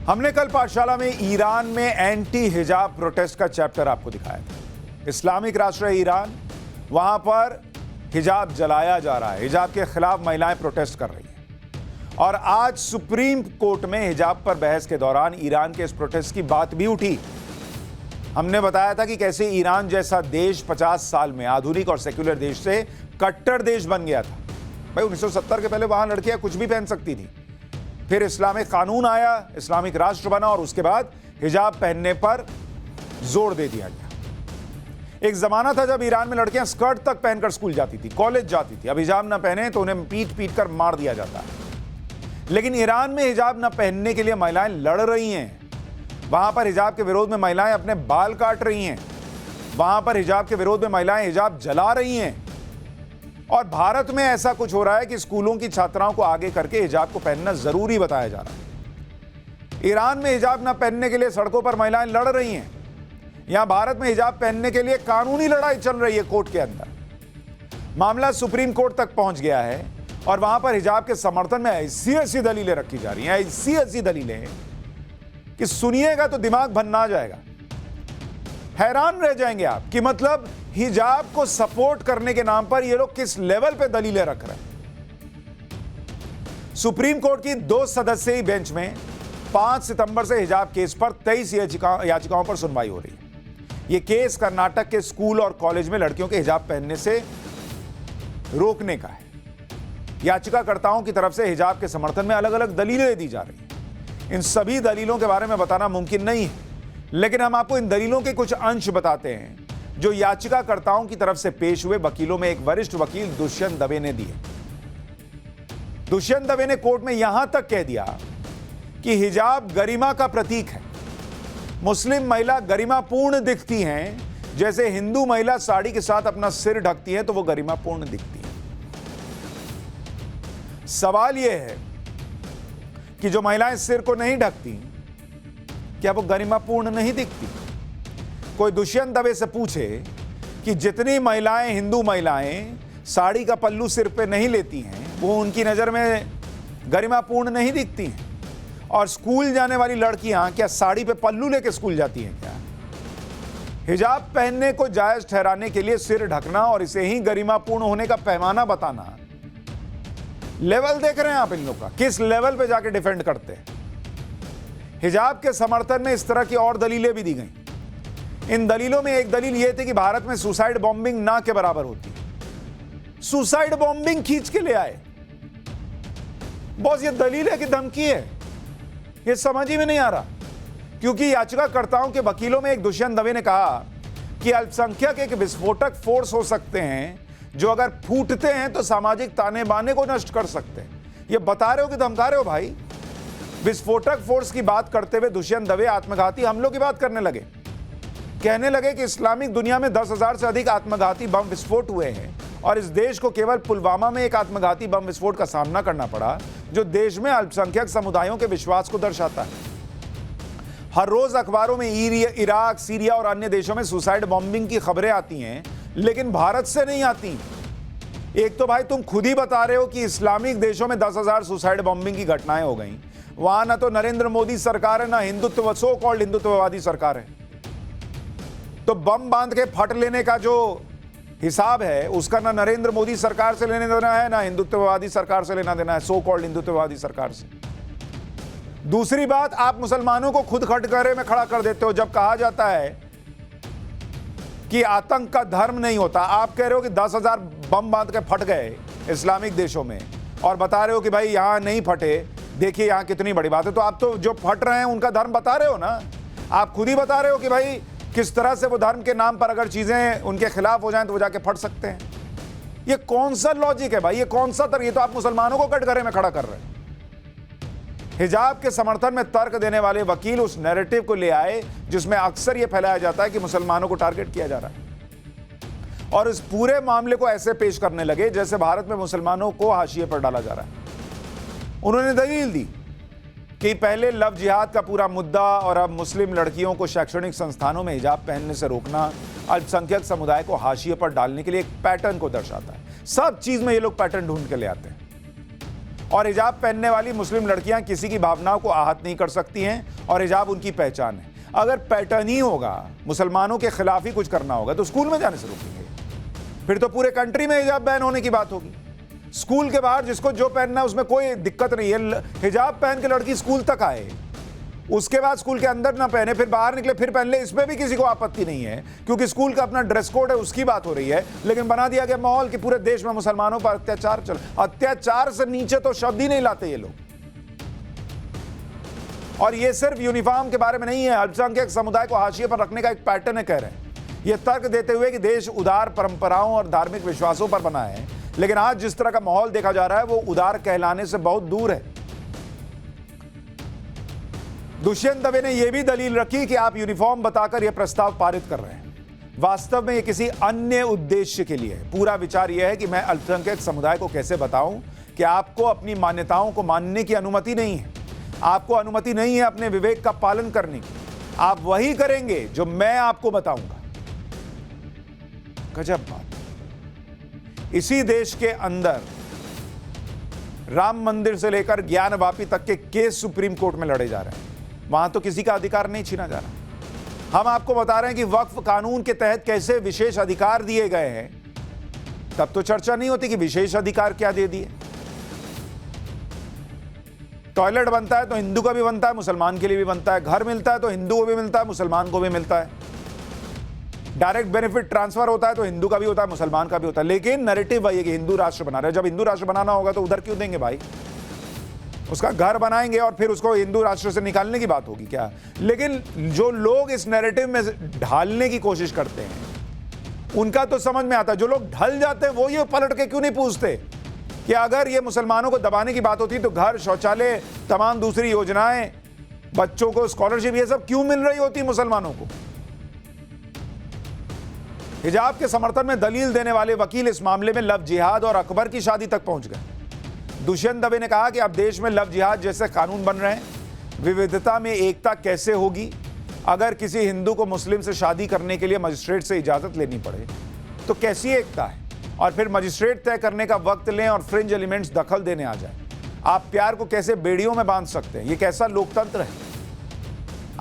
हमने कल पाठशाला में ईरान में एंटी हिजाब प्रोटेस्ट का चैप्टर आपको दिखाया था। इस्लामिक राष्ट्र है ईरान, वहां पर हिजाब जलाया जा रहा है, हिजाब के खिलाफ महिलाएं प्रोटेस्ट कर रही हैं। और आज सुप्रीम कोर्ट में हिजाब पर बहस के दौरान ईरान के इस प्रोटेस्ट की बात भी उठी। हमने बताया था कि कैसे ईरान जैसा देश 50 साल में आधुनिक और सेक्युलर देश से कट्टर देश बन गया था। भाई 1970 के पहले वहां लड़कियां कुछ भी पहन सकती थी, फिर इस्लामिक कानून आया, इस्लामिक राष्ट्र बना और उसके बाद हिजाब पहनने पर जोर दे दिया गया। एक जमाना था जब ईरान में लड़कियां स्कर्ट तक पहनकर स्कूल जाती थी, कॉलेज जाती थी। अब हिजाब ना पहने तो उन्हें पीट पीट कर मार दिया जाता है। लेकिन ईरान में हिजाब ना पहनने के लिए महिलाएं लड़ रही हैं। वहां पर हिजाब के विरोध में महिलाएं अपने बाल काट रही हैं, वहां पर हिजाब के विरोध में महिलाएं हिजाब जला रही हैं। और भारत में ऐसा कुछ हो रहा है कि स्कूलों की छात्राओं को आगे करके हिजाब को पहनना जरूरी बताया जा रहा है। ईरान में हिजाब ना पहनने के लिए सड़कों पर महिलाएं लड़ रही हैं। यहां भारत में हिजाब पहनने के लिए कानूनी लड़ाई चल रही है कोर्ट के अंदर। मामला सुप्रीम कोर्ट तक पहुंच गया है और वहां पर हिजाब के समर्थन में ऐसी दलीलें रखी जा रही हैं, ऐसी दलीलें कि सुनिएगा तो दिमाग भन्ना जाएगा। हैरान रह जाएंगे आप कि मतलब हिजाब को सपोर्ट करने के नाम पर ये लोग किस लेवल पे दलीलें रख रहे हैं। सुप्रीम कोर्ट की 2 सदस्यीय बेंच में 5 सितंबर से हिजाब केस पर 23 याचिकाओं पर सुनवाई हो रही है। यह केस कर्नाटक के स्कूल और कॉलेज में लड़कियों के हिजाब पहनने से रोकने का है। याचिकाकर्ताओं की तरफ से हिजाब के समर्थन में अलग अलग दलीलें दी जा रही हैं। इन सभी दलीलों के बारे में बताना मुमकिन नहीं है, लेकिन हम आपको इन दलीलों के कुछ अंश बताते हैं जो याचिकाकर्ताओं की तरफ से पेश हुए वकीलों में एक वरिष्ठ वकील दुष्यंत दवे ने दिए। दुष्यंत दवे ने कोर्ट में यहां तक कह दिया कि हिजाब गरिमा का प्रतीक है। मुस्लिम महिला गरिमापूर्ण दिखती हैं, जैसे हिंदू महिला साड़ी के साथ अपना सिर ढकती है तो वो गरिमापूर्ण दिखती है। सवाल यह है कि जो महिलाएं सिर को नहीं ढकती, क्या वो गरिमापूर्ण नहीं दिखती? कोई दुष्यंत दवे से पूछे कि जितनी महिलाएं, हिंदू महिलाएं साड़ी का पल्लू सिर पे नहीं लेती हैं, वो उनकी नजर में गरिमापूर्ण नहीं दिखती हैं। और स्कूल जाने वाली लड़कियां क्या साड़ी पे पल्लू लेके स्कूल जाती हैं क्या? हिजाब पहनने को जायज ठहराने के लिए सिर ढकना और इसे ही गरिमापूर्ण होने का पैमाना बताना, लेवल देख रहे हैं आप इन लोग का, किस लेवल पे जाके डिफेंड करते हैं। हिजाब के समर्थन में इस तरह की और दलीलें भी दी गई। इन दलीलों में एक दलील यह थी कि भारत में सुसाइड बॉम्बिंग ना के बराबर होती। सुसाइड बॉम्बिंग खींच के ले आए। बॉस ये दलील है कि धमकी है? ये समझ ही में नहीं आ रहा। क्योंकि याचिकाकर्ताओं के वकीलों में एक दुष्यंत दवे ने कहा कि अल्पसंख्यक एक विस्फोटक फोर्स हो सकते हैं जो अगर फूटते हैं तो सामाजिक ताने बाने को नष्ट कर सकते हैं। ये बता रहे हो कि धमका रहे हो भाई? विस्फोटक फोर्स की बात करते हुए दुष्यंत दवे आत्मघाती हमलों की बात करने लगे। कहने लगे कि इस्लामिक दुनिया में 10,000 से अधिक आत्मघाती बम विस्फोट हुए हैं और इस देश को केवल पुलवामा में एक आत्मघाती बम विस्फोट का सामना करना पड़ा, जो देश में अल्पसंख्यक समुदायों के विश्वास को दर्शाता है। हर रोज अखबारों में इराक, सीरिया और अन्य देशों में सुसाइड बॉम्बिंग की खबरें आती हैं, लेकिन भारत से नहीं आती। एक तो भाई तुम खुद ही बता रहे हो कि इस्लामिक देशों में 10,000 सुसाइड बॉम्बिंग की घटनाएं हो गई। वहां ना तो नरेंद्र मोदी सरकार है, ना हिंदुत्व, सो कॉल्ड हिंदुत्ववादी सरकार है। तो बम बांध के फट लेने का जो हिसाब है उसका ना नरेंद्र मोदी सरकार से लेने देना है, ना हिंदुत्ववादी सरकार से लेना देना है, सो कॉल्ड हिंदुत्ववादी सरकार से। दूसरी बात, आप मुसलमानों को खुद खटकरे में खड़ा कर देते हो जब कहा जाता है कि आतंक का धर्म नहीं होता। आप कह रहे हो कि 10,000 बम बांध के फट गए इस्लामिक देशों में और बता रहे हो कि भाई यहां नहीं फटे, देखिए यहां कितनी बड़ी बात है। तो आप तो जो फट रहे हैं उनका धर्म बता रहे हो ना। आप खुद ही बता रहे हो कि भाई किस तरह से वो धर्म के नाम पर अगर चीजें उनके खिलाफ हो जाएं तो वो जाके फट सकते हैं। ये कौन सा लॉजिक है भाई? ये कौन सा तर्क? ये तो आप मुसलमानों को कटघरे में खड़ा कर रहे हैं। हिजाब के समर्थन में तर्क देने वाले वकील उस नैरेटिव को ले आए जिसमें अक्सर यह फैलाया जाता है कि मुसलमानों को टारगेट किया जा रहा है, और इस पूरे मामले को ऐसे पेश करने लगे जैसे भारत में मुसलमानों को हाशिए पर डाला जा रहा है। उन्होंने दलील दी कि पहले लव जिहाद का पूरा मुद्दा और अब मुस्लिम लड़कियों को शैक्षणिक संस्थानों में हिजाब पहनने से रोकना अल्पसंख्यक समुदाय को हाशिए पर डालने के लिए एक पैटर्न को दर्शाता है। सब चीज में ये लोग पैटर्न ढूंढ के ले आते हैं। और हिजाब पहनने वाली मुस्लिम लड़कियां किसी की भावनाओं को आहत नहीं कर सकती हैं और हिजाब उनकी पहचान है। अगर पैटर्न ही होगा, मुसलमानों के खिलाफ ही कुछ करना होगा, तो स्कूल में जाने से रोकेंगे? फिर तो पूरे कंट्री में हिजाब बैन होने की बात होगी। स्कूल के बाहर जिसको जो पहनना है उसमें कोई दिक्कत नहीं है, हिजाब पहन के लड़की स्कूल तक आए, उसके बाद स्कूल के अंदर ना पहने, फिर बाहर निकले फिर पहन ले, इसमें भी किसी को आपत्ति नहीं है, क्योंकि स्कूल का अपना ड्रेस कोड है, उसकी बात हो रही है। लेकिन बना दिया गया माहौल कि पूरे देश में मुसलमानों पर अत्याचार चल, अत्याचार से नीचे तो शब्द ही नहीं लाते ये लोग। और ये सिर्फ यूनिफॉर्म के बारे में नहीं है, अल्पसंख्यक समुदाय को हाशिए पर रखने का एक पैटर्न है, कह रहे हैं। ये तर्क देते हुए कि देश उदार परंपराओं और धार्मिक विश्वासों पर बना है, लेकिन आज जिस तरह का माहौल देखा जा रहा है वो उदार कहलाने से बहुत दूर है। दुष्यंत दवे ने यह भी दलील रखी कि आप यूनिफॉर्म बताकर यह प्रस्ताव पारित कर रहे हैं, वास्तव में यह किसी अन्य उद्देश्य के लिए है। पूरा विचार यह है कि मैं अल्पसंख्यक समुदाय को कैसे बताऊं कि आपको अपनी मान्यताओं को मानने की अनुमति नहीं है, आपको अनुमति नहीं है अपने विवेक का पालन करने की, आप वही करेंगे जो मैं आपको बताऊंगा। गजब बात। इसी देश के अंदर राम मंदिर से लेकर ज्ञानवापी तक के केस सुप्रीम कोर्ट में लड़े जा रहे हैं, वहां तो किसी का अधिकार नहीं छीना जा रहा। हम आपको बता रहे हैं कि वक्फ कानून के तहत कैसे विशेष अधिकार दिए गए हैं, तब तो चर्चा नहीं होती कि विशेष अधिकार क्या दे दिए। टॉयलेट बनता है तो हिंदू का भी बनता है, मुसलमान के लिए भी बनता है। घर मिलता है तो हिंदू को भी मिलता है, मुसलमान को भी मिलता है। डायरेक्ट बेनिफिट ट्रांसफर होता है तो हिंदू का भी होता है, मुसलमान का भी होता है। लेकिन नैरेटिव वही है कि हिंदू राष्ट्र बना रहे। जब हिंदू राष्ट्र बनाना होगा तो उधर क्यों देंगे भाई? उसका घर बनाएंगे और फिर उसको हिंदू राष्ट्र से निकालने की बात होगी क्या? लेकिन जो लोग इस नैरेटिव में ढालने की कोशिश करते हैं उनका तो समझ में आता है। जो लोग ढल जाते हैं वो ये पलट के क्यों नहीं पूछते कि अगर ये मुसलमानों को दबाने की बात होती तो घर, शौचालय, तमाम दूसरी योजनाएं, बच्चों को स्कॉलरशिप, ये सब क्यों मिल रही होती मुसलमानों को? हिजाब के समर्थन में दलील देने वाले वकील इस मामले में लव जिहाद और अकबर की शादी तक पहुंच गए। दुष्यंत दवे ने कहा कि अब देश में लव जिहाद जैसे कानून बन रहे हैं, विविधता में एकता कैसे होगी? अगर किसी हिंदू को मुस्लिम से शादी करने के लिए मजिस्ट्रेट से इजाजत लेनी पड़े तो कैसी एकता है? और फिर मजिस्ट्रेट तय करने का वक्त लें और फ्रिंज एलिमेंट्स दखल देने आ जाए। आप प्यार को कैसे बेड़ियों में बांध सकते हैं? ये कैसा लोकतंत्र है?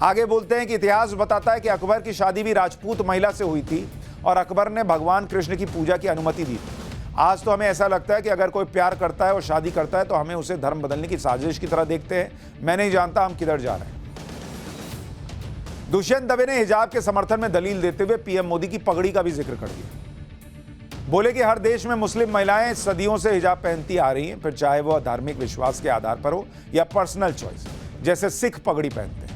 आगे बोलते हैं कि इतिहास बताता है कि अकबर की शादी भी राजपूत महिला से हुई थी और अकबर ने भगवान कृष्ण की पूजा की अनुमति दी थी। आज तो हमें ऐसा लगता है कि अगर कोई प्यार करता है और शादी करता है तो हमें उसे धर्म बदलने की साजिश की तरह देखते हैं। मैं नहीं जानता हम किधर जा रहे हैं। दुष्यंत दवे ने हिजाब के समर्थन में दलील देते हुए पीएम मोदी की पगड़ी का भी जिक्र कर दिया। बोले कि हर देश में मुस्लिम महिलाएं सदियों से हिजाब पहनती आ रही हैं, फिर चाहे वह धार्मिक विश्वास के आधार पर हो या पर्सनल चॉइस। जैसे सिख पगड़ी पहनते हैं।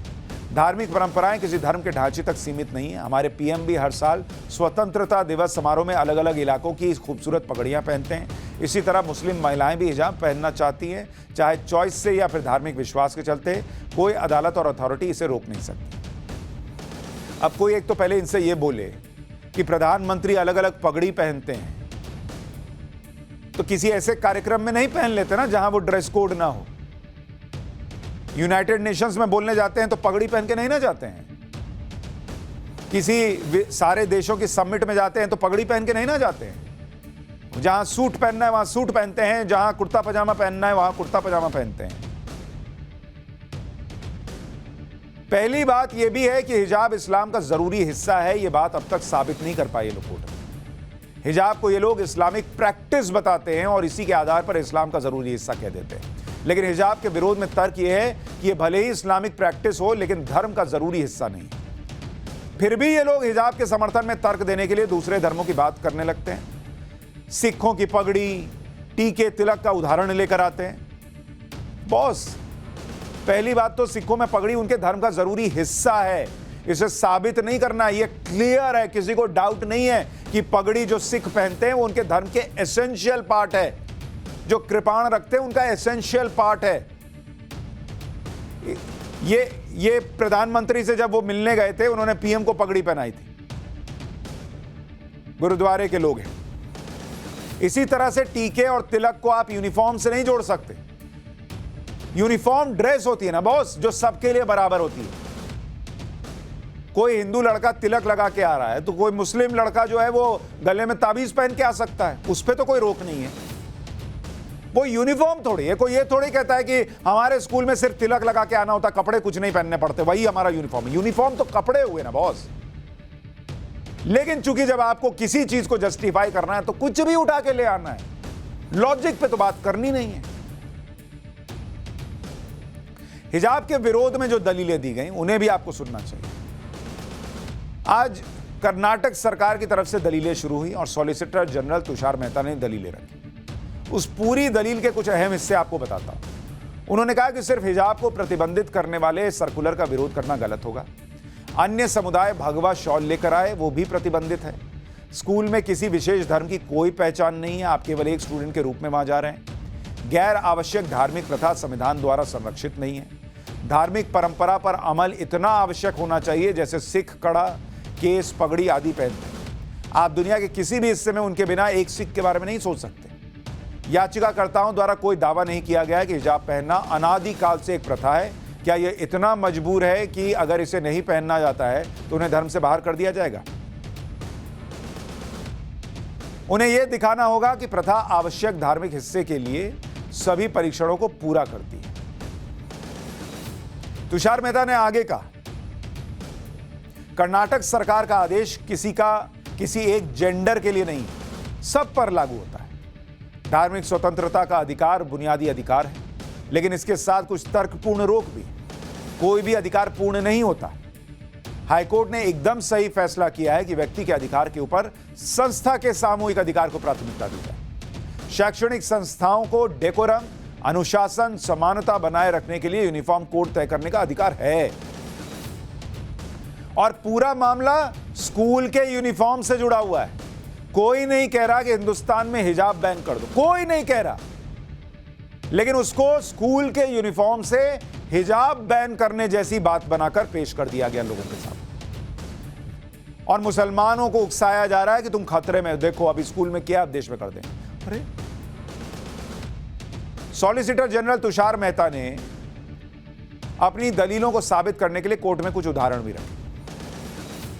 धार्मिक परंपराएं किसी धर्म के ढांचे तक सीमित नहीं है। हमारे पीएम भी हर साल स्वतंत्रता दिवस समारोह में अलग अलग इलाकों की खूबसूरत पगड़ियां पहनते हैं। इसी तरह मुस्लिम महिलाएं भी हिजाब पहनना चाहती हैं, चाहे चॉइस से या फिर धार्मिक विश्वास के चलते। कोई अदालत और अथॉरिटी इसे रोक नहीं सकती। अब कोई एक तो पहले इनसे ये बोले कि प्रधानमंत्री अलग अलग पगड़ी पहनते हैं, तो किसी ऐसे कार्यक्रम में नहीं पहन लेते ना जहां वो ड्रेस कोड ना हो। यूनाइटेड नेशंस में बोलने जाते हैं तो पगड़ी पहन के नहीं ना जाते हैं। किसी सारे देशों की समिट में जाते हैं तो पगड़ी पहन के नहीं ना जाते हैं। जहां सूट पहनना है वहां सूट पहनते हैं, जहां कुर्ता पजामा पहनना है वहां कुर्ता पजामा पहनते हैं। पहली बात यह भी है कि हिजाब इस्लाम का जरूरी हिस्सा है। यह बात अब तक साबित नहीं कर पाए लोग कोर्ट में। हिजाब को ये लोग इस्लामिक प्रैक्टिस बताते हैं और इसी के आधार पर इस्लाम का जरूरी हिस्सा कह देते हैं। लेकिन हिजाब के विरोध में तर्क यह है कि यह भले ही इस्लामिक प्रैक्टिस हो लेकिन धर्म का जरूरी हिस्सा नहीं। फिर भी ये लोग हिजाब के समर्थन में तर्क देने के लिए दूसरे धर्मों की बात करने लगते हैं। सिखों की पगड़ी, टीके, तिलक का उदाहरण लेकर आते हैं। बॉस, पहली बात तो सिखों में पगड़ी उनके धर्म का जरूरी हिस्सा है। इसे साबित नहीं करना, यह क्लियर है, किसी को डाउट नहीं है कि पगड़ी जो सिख पहनते हैं वो उनके धर्म के एसेंशियल पार्ट है। जो कृपाण रखते हैं उनका एसेंशियल पार्ट है। ये प्रधानमंत्री से जब वो मिलने गए थे उन्होंने पीएम को पगड़ी पहनाई थी। गुरुद्वारे के लोग हैं। इसी तरह से टीके और तिलक को आप यूनिफॉर्म से नहीं जोड़ सकते। यूनिफॉर्म ड्रेस होती है ना बॉस, जो सबके लिए बराबर होती है। कोई हिंदू लड़का तिलक लगा के आ रहा है तो कोई मुस्लिम लड़का जो है वो गले में ताबीज पहन के आ सकता है, उस पर तो कोई रोक नहीं है। वो यूनिफॉर्म थोड़ी है। कोई ये थोड़ी कहता है कि हमारे स्कूल में सिर्फ तिलक लगा के आना होता, कपड़े कुछ नहीं पहनने पड़ते, वही हमारा यूनिफॉर्म है। यूनिफॉर्म तो कपड़े हुए ना बॉस। लेकिन चूंकि जब आपको किसी चीज को जस्टिफाई करना है तो कुछ भी उठा के ले आना है, लॉजिक पे तो बात करनी नहीं है। हिजाब के विरोध में जो दलीलें दी गई उन्हें भी आपको सुनना चाहिए। आज कर्नाटक सरकार की तरफ से दलीलें शुरू हुई और सॉलिसिटर जनरल तुषार मेहता ने दलीलें रखी। उस पूरी दलील के कुछ अहम हिस्से आपको बताता हूं। उन्होंने कहा कि सिर्फ हिजाब को प्रतिबंधित करने वाले सर्कुलर का विरोध करना गलत होगा। अन्य समुदाय भगवा शॉल लेकर आए, वो भी प्रतिबंधित है। स्कूल में किसी विशेष धर्म की कोई पहचान नहीं है, आप केवल एक स्टूडेंट के रूप में वहां जा रहे हैं। गैर आवश्यक धार्मिक प्रथा संविधान द्वारा संरक्षित नहीं है। धार्मिक परंपरा पर अमल इतना आवश्यक होना चाहिए जैसे सिख कड़ा, केस, पगड़ी आदि पहनते हैं। आप दुनिया के किसी भी हिस्से में उनके बिना एक सिख के बारे में नहीं सोच सकते। याचिकाकर्ताओं द्वारा कोई दावा नहीं किया गया कि हिजाब पहनना अनादिकाल से एक प्रथा है। क्या यह इतना मजबूर है कि अगर इसे नहीं पहनना जाता है तो उन्हें धर्म से बाहर कर दिया जाएगा? उन्हें यह दिखाना होगा कि प्रथा आवश्यक धार्मिक हिस्से के लिए सभी परीक्षणों को पूरा करती है। तुषार मेहता ने आगे कहा, कर्नाटक सरकार का आदेश किसी एक जेंडर के लिए नहीं, सब पर लागू होता है। धार्मिक स्वतंत्रता का अधिकार बुनियादी अधिकार है, लेकिन इसके साथ कुछ तर्कपूर्ण रोक भी। कोई भी अधिकार पूर्ण नहीं होता। हाईकोर्ट ने एकदम सही फैसला किया है कि व्यक्ति के अधिकार के ऊपर संस्था के सामूहिक अधिकार को प्राथमिकता दी जाए। शैक्षणिक संस्थाओं को डेकोरम, अनुशासन, समानता बनाए रखने के लिए यूनिफॉर्म कोड तय करने का अधिकार है। और पूरा मामला स्कूल के यूनिफॉर्म से जुड़ा हुआ है। कोई नहीं कह रहा कि हिंदुस्तान में हिजाब बैन कर दो, कोई नहीं कह रहा, लेकिन उसको स्कूल के यूनिफॉर्म से हिजाब बैन करने जैसी बात बनाकर पेश कर दिया गया लोगों के साथ। और मुसलमानों को उकसाया जा रहा है कि तुम खतरे में, देखो अभी स्कूल में क्या, आप देश में कर दें। अरे सॉलिसिटर जनरल तुषार मेहता ने अपनी दलीलों को साबित करने के लिए कोर्ट में कुछ उदाहरण भी रखे।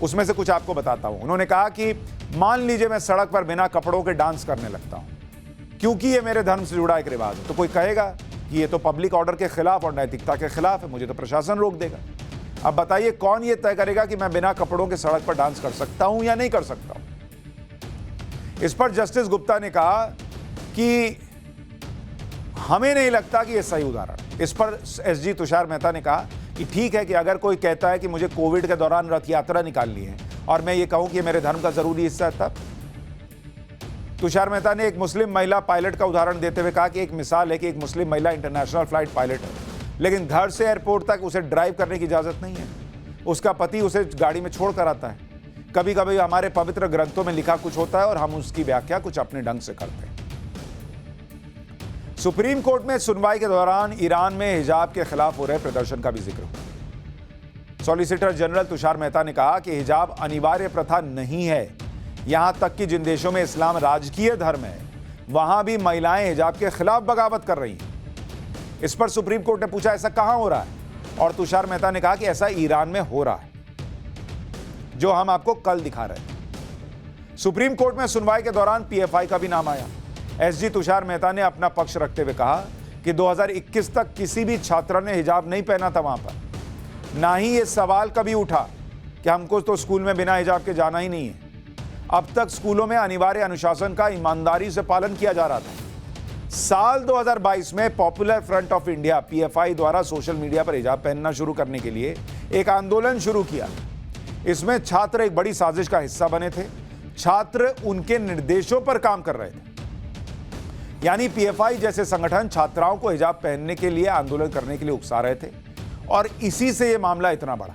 उसमें से कुछ आपको बताता हूं। उन्होंने कहा कि मान लीजिए मैं सड़क पर बिना कपड़ों के डांस करने लगता हूं क्योंकि ये मेरे धर्म से जुड़ा एक रिवाज है, तो कोई कहेगा कि ये तो पब्लिक ऑर्डर के खिलाफ और नैतिकता के खिलाफ है, मुझे तो प्रशासन रोक देगा। अब बताइए कौन ये तय करेगा कि मैं बिना कपड़ों के सड़क पर डांस कर सकता हूं या नहीं कर सकता हूं? इस पर जस्टिस गुप्ता ने कहा कि हमें नहीं लगता कि यह सही उदाहरण। इस पर एसजी तुषार मेहता ने कहा कि ठीक है कि अगर कोई कहता है कि मुझे कोविड के दौरान रथ यात्रा निकालनी है और मैं ये कहूं कि मेरे धर्म का जरूरी हिस्सा है, तब। तुषार मेहता ने एक मुस्लिम महिला पायलट का उदाहरण देते हुए कहा कि एक मिसाल है कि एक मुस्लिम महिला इंटरनेशनल फ्लाइट पायलट है, लेकिन घर से एयरपोर्ट तक उसे ड्राइव करने की इजाजत नहीं है। उसका पति उसे गाड़ी में छोड़ कर आता है। कभी कभी हमारे पवित्र ग्रंथों में लिखा कुछ होता है और हम उसकी व्याख्या कुछ अपने ढंग से करते हैं। सुप्रीम कोर्ट में सुनवाई के दौरान ईरान में हिजाब के खिलाफ हो रहे प्रदर्शन का भी जिक्र हुआ। सॉलिसिटर जनरल तुषार मेहता ने कहा कि हिजाब अनिवार्य प्रथा नहीं है। यहां तक कि जिन देशों में इस्लाम राजकीय धर्म है वहां भी महिलाएं हिजाब के खिलाफ बगावत कर रही हैं। इस पर सुप्रीम कोर्ट ने पूछा ऐसा कहां हो रहा है, और तुषार मेहता ने कहा कि ऐसा ईरान में हो रहा है, जो हम आपको कल दिखा रहे हैं। सुप्रीम कोर्ट में सुनवाई के दौरान पीएफआई का भी नाम आया। एसजी तुषार मेहता ने अपना पक्ष रखते हुए कहा कि 2021 तक किसी भी छात्रा ने हिजाब नहीं पहना था वहां पर। ना ही ये सवाल कभी उठा कि हमको तो स्कूल में बिना हिजाब के जाना ही नहीं है। अब तक स्कूलों में अनिवार्य अनुशासन का ईमानदारी से पालन किया जा रहा था। साल 2022 में popular front of India PFI द्वारा सोशल मीडिया पर हिजाब पहनना शुरू करने के लिए एक आंदोलन शुरू किया। इसमें छात्र एक बड़ी साजिश का हिस्सा बने थे। छात्र उनके निर्देशों पर काम कर रहे थे, यानी पीएफआई जैसे संगठन छात्राओं को हिजाब पहनने के लिए आंदोलन करने के लिए उकसा रहे थे, और इसी से यह मामला इतना बढ़ा।